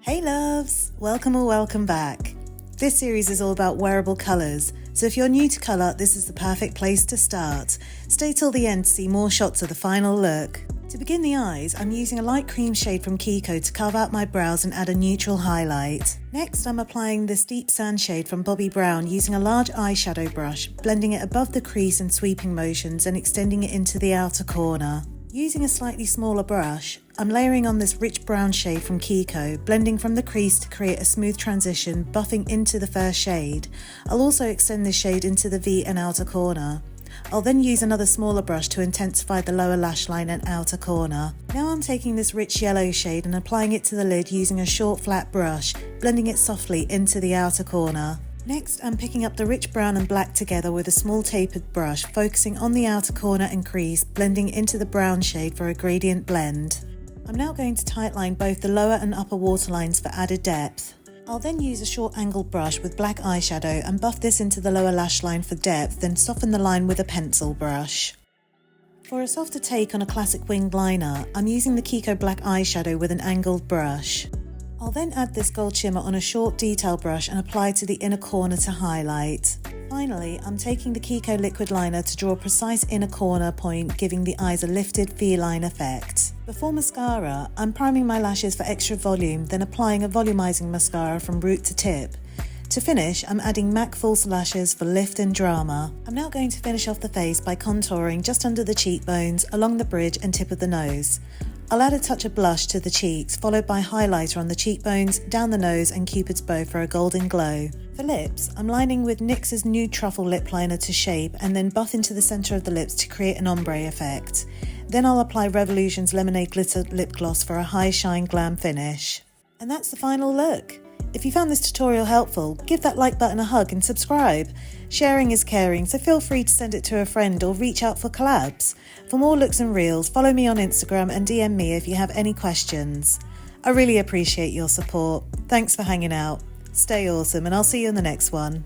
Hey loves! Welcome or welcome back. This series is all about wearable colours, so if you're new to colour, this is the perfect place to start. Stay till the end to see more shots of the final look. To begin the eyes, I'm using a light cream shade from Kiko to carve out my brows and add a neutral highlight. Next, I'm applying this deep sand shade from Bobbi Brown using a large eyeshadow brush, blending it above the crease in sweeping motions and extending it into the outer corner. Using a slightly smaller brush, I'm layering on this rich brown shade from Kiko, blending from the crease to create a smooth transition, buffing into the first shade. I'll also extend this shade into the V and outer corner. I'll then use another smaller brush to intensify the lower lash line and outer corner. Now I'm taking this rich yellow shade and applying it to the lid using a short flat brush, blending it softly into the outer corner. Next, I'm picking up the rich brown and black together with a small tapered brush, focusing on the outer corner and crease, blending into the brown shade for a gradient blend. I'm now going to tightline both the lower and upper waterlines for added depth. I'll then use a short angled brush with black eyeshadow and buff this into the lower lash line for depth, then soften the line with a pencil brush. For a softer take on a classic winged liner, I'm using the Kiko black eyeshadow with an angled brush. I'll then add this gold shimmer on a short detail brush and apply to the inner corner to highlight. Finally, I'm taking the Kiko liquid liner to draw a precise inner corner point, giving the eyes a lifted V-line effect. Before mascara, I'm priming my lashes for extra volume, then applying a volumizing mascara from root to tip. To finish, I'm adding MAC false lashes for lift and drama. I'm now going to finish off the face by contouring just under the cheekbones, along the bridge and tip of the nose. I'll add a touch of blush to the cheeks, followed by highlighter on the cheekbones, down the nose and Cupid's bow for a golden glow. For lips, I'm lining with NYX's Nude Truffle lip liner to shape and then buff into the centre of the lips to create an ombre effect. Then I'll apply Revolution's Lemonade Glitter lip gloss for a high shine glam finish. And that's the final look. If you found this tutorial helpful, give that like button a hug and subscribe. Sharing is caring, so feel free to send it to a friend or reach out for collabs. For more looks and reels, follow me on Instagram and DM me if you have any questions. I really appreciate your support. Thanks for hanging out. Stay awesome and I'll see you in the next one.